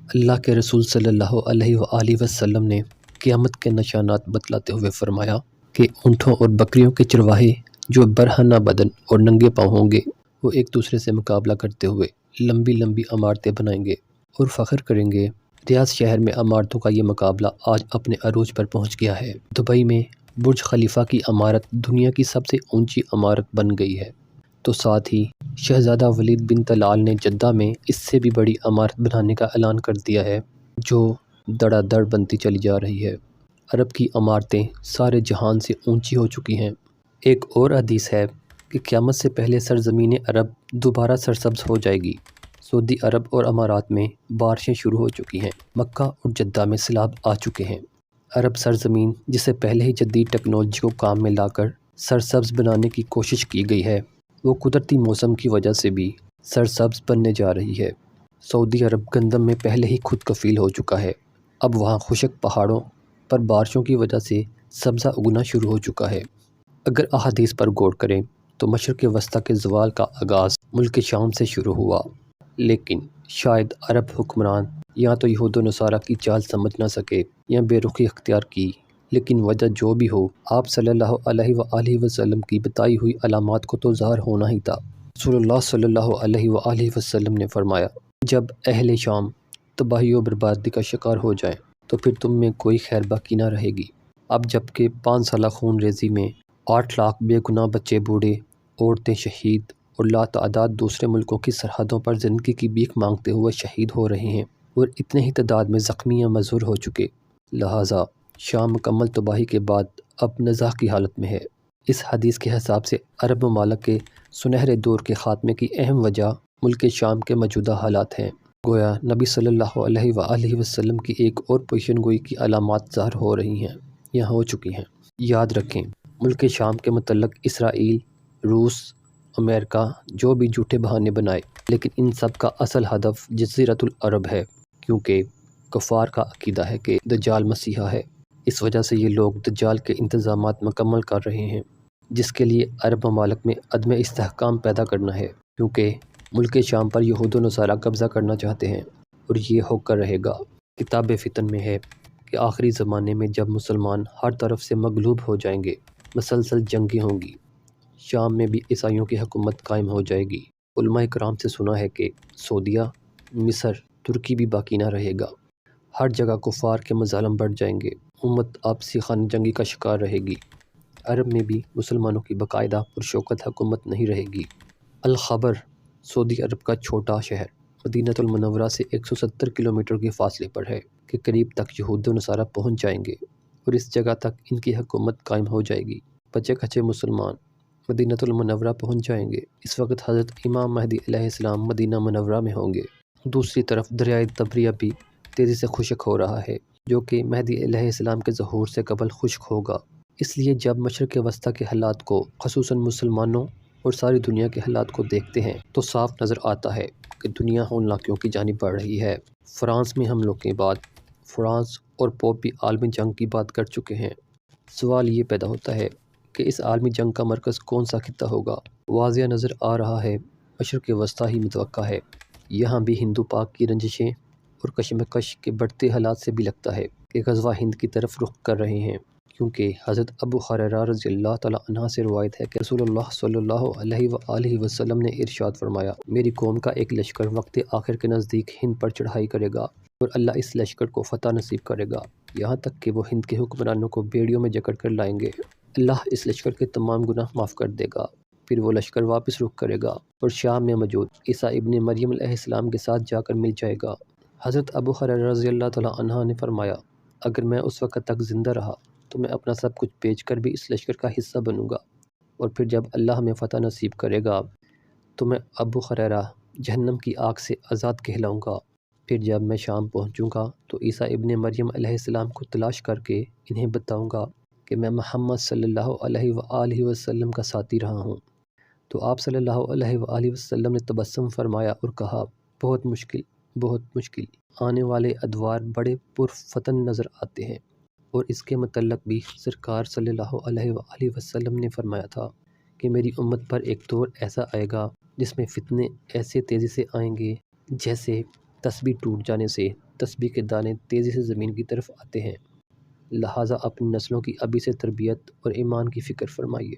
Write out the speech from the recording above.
اللہ کے رسول صلی اللہ علیہ وآلہ وسلم نے قیامت کے نشانات بتلاتے ہوئے فرمایا کہ اونٹوں اور بکریوں کے چرواہے جو برہنہ بدن اور ننگے پاؤں ہوں گے، وہ ایک دوسرے سے مقابلہ کرتے ہوئے لمبی لمبی عمارتیں بنائیں گے اور فخر کریں گے۔ ریاض شہر میں عمارتوں کا یہ مقابلہ آج اپنے عروج پر پہنچ گیا ہے۔ دبئی میں برج خلیفہ کی عمارت دنیا کی سب سے اونچی عمارت بن گئی ہے، تو ساتھ ہی شہزادہ ولید بن طلال نے جدہ میں اس سے بھی بڑی عمارت بنانے کا اعلان کر دیا ہے، جو دڑا دڑ بنتی چلی جا رہی ہے۔ عرب کی عمارتیں سارے جہان سے اونچی ہو چکی ہیں۔ ایک اور حدیث ہے کہ قیامت سے پہلے سرزمین عرب دوبارہ سرسبز ہو جائے گی۔ سعودی عرب اور امارات میں بارشیں شروع ہو چکی ہیں۔ مکہ اور جدہ میں سیلاب آ چکے ہیں۔ عرب سرزمین جسے پہلے ہی جدید ٹیکنالوجی کو کام میں لا کر سرسبز بنانے کی کوشش کی گئی ہے، وہ قدرتی موسم کی وجہ سے بھی سرسبز بننے جا رہی ہے۔ سعودی عرب گندم میں پہلے ہی خود کفیل ہو چکا ہے، اب وہاں خشک پہاڑوں پر بارشوں کی وجہ سے سبزہ اگنا شروع ہو چکا ہے۔ اگر احادیث پر غور کریں تو مشرق وسطیٰ کے زوال کا آغاز ملک شام سے شروع ہوا، لیکن شاید عرب حکمران یا تو یہود و نصارہ کی چال سمجھ نہ سکے یا بے رخی اختیار کی، لیکن وجہ جو بھی ہو، آپ صلی اللہ علیہ وآلہ وسلم کی بتائی ہوئی علامات کو تو ظاہر ہونا ہی تھا۔ رسول اللہ صلی اللہ علیہ وآلہ وسلم نے فرمایا، جب اہل شام تباہی و بربادی کا شکار ہو جائیں تو پھر تم میں کوئی خیر باقی نہ رہے گی۔ اب جب کہ 5 سالہ خون ریزی میں 8 لاکھ بے گناہ بچے، بوڑھے، عورتیں شہید اور لاتعداد دوسرے ملکوں کی سرحدوں پر زندگی کی بھیک مانگتے ہوئے شہید ہو رہے ہیں اور اتنے ہی تعداد میں زخمی یا معذور ہو چکے، لہٰذا شام مکمل تباہی کے بعد اب نزاع کی حالت میں ہے۔ اس حدیث کے حساب سے عرب ممالک کے سنہرے دور کے خاتمے کی اہم وجہ ملک شام کے موجودہ حالات ہیں۔ گویا نبی صلی اللہ علیہ وآلہ وسلم کی ایک اور پیشن گوئی کی علامات ظاہر ہو رہی ہیں یا ہو چکی ہیں۔ یاد رکھیں، ملک شام کے متعلق اسرائیل، روس، امریکہ جو بھی جھوٹے بہانے بنائے، لیکن ان سب کا اصل ہدف جزیرۃ العرب ہے، کیونکہ کفار کا عقیدہ ہے کہ دجال مسیحا ہے۔ اس وجہ سے یہ لوگ دجال کے انتظامات مکمل کر رہے ہیں، جس کے لیے عرب ممالک میں عدم استحکام پیدا کرنا ہے، کیونکہ ملک شام پر یہود و نصارہ قبضہ کرنا چاہتے ہیں اور یہ ہو کر رہے گا۔ کتاب فتن میں ہے کہ آخری زمانے میں جب مسلمان ہر طرف سے مغلوب ہو جائیں گے، مسلسل جنگیں ہوں گی، شام میں بھی عیسائیوں کی حکومت قائم ہو جائے گی۔ علماء کرام سے سنا ہے کہ سعودیہ، مصر، ترکی بھی باقی نہ رہے گا۔ ہر جگہ کفار کے مظالم بڑھ جائیں گے، امت آپسی خانہ جنگی کا شکار رہے گی۔ عرب میں بھی مسلمانوں کی باقاعدہ پرشوکت حکومت نہیں رہے گی۔ الخبر سعودی عرب کا چھوٹا شہر مدینہ المنورہ سے 170 کلومیٹر کے فاصلے پر ہے کہ قریب تک یہود و نصارہ پہنچ جائیں گے اور اس جگہ تک ان کی حکومت قائم ہو جائے گی۔ بچے کچے مسلمان مدینہ المنورہ پہنچ جائیں گے۔ اس وقت حضرت امام مہدی علیہ السلام مدینہ منورہ میں ہوں گے۔ دوسری طرف دریائے تبریہ بھی تیزی سے خشک ہو رہا ہے، جو کہ مہدی علیہ السلام کے ظہور سے قبل خشک ہوگا۔ اس لیے جب مشرق وسطیٰ کے حالات کو، خصوصاً مسلمانوں اور ساری دنیا کے حالات کو دیکھتے ہیں تو صاف نظر آتا ہے کہ دنیا ہولناکیوں کی جانب بڑھ رہی ہے۔ فرانس میں حملوں کے بعد فرانس اور پوپ بھی عالمی جنگ کی بات کر چکے ہیں۔ سوال یہ پیدا ہوتا ہے کہ اس عالمی جنگ کا مرکز کون سا خطہ ہوگا؟ واضح نظر آ رہا ہے مشرق وسطیٰ ہی متوقع ہے۔ یہاں بھی ہندو پاک کی رنجشیں اور کشمکش کے بڑھتے حالات سے بھی لگتا ہے کہ غزوہ ہند کی طرف رخ کر رہے ہیں، کیونکہ حضرت ابو ہریرہ رضی اللہ تعالیٰ عنہ سے روایت ہے کہ رسول اللہ صلی اللہ علیہ وآلہ وسلم نے ارشاد فرمایا، میری قوم کا ایک لشکر وقت آخر کے نزدیک ہند پر چڑھائی کرے گا اور اللہ اس لشکر کو فتح نصیب کرے گا، یہاں تک کہ وہ ہند کے حکمرانوں کو بیڑیوں میں جکڑ کر لائیں گے۔ اللہ اس لشکر کے تمام گناہ معاف کر دے گا، پھر وہ لشکر واپس رخ کرے گا اور شام میں موجود عیسیٰ ابن مریم علیہ السلام کے ساتھ جا کر مل جائے گا۔ حضرت ابو ہریرہ رضی اللہ تعالیٰ عنہ نے فرمایا، اگر میں اس وقت تک زندہ رہا تو میں اپنا سب کچھ بیچ کر بھی اس لشکر کا حصہ بنوں گا، اور پھر جب اللہ ہمیں فتح نصیب کرے گا تو میں ابو ہریرہ جہنم کی آگ سے آزاد کہلاؤں گا۔ پھر جب میں شام پہنچوں گا تو عیسیٰ ابن مریم علیہ السلام کو تلاش کر کے انہیں بتاؤں گا کہ میں محمد صلی اللہ علیہ وآلہ وسلم کا ساتھی رہا ہوں۔ تو آپ صلی اللہ علیہ وآلہ وسلم نے تبسم فرمایا اور کہا، بہت مشکل، بہت مشکل، آنے والے ادوار بڑے پرفتن نظر آتے ہیں۔ اور اس کے متعلق بھی سرکار صلی اللہ علیہ وآلہ وسلم نے فرمایا تھا کہ میری امت پر ایک دور ایسا آئے گا جس میں فتنے ایسے تیزی سے آئیں گے جیسے تسبیح ٹوٹ جانے سے تسبیح کے دانے تیزی سے زمین کی طرف آتے ہیں، لہٰذا اپنی نسلوں کی ابھی سے تربیت اور ایمان کی فکر فرمائیے۔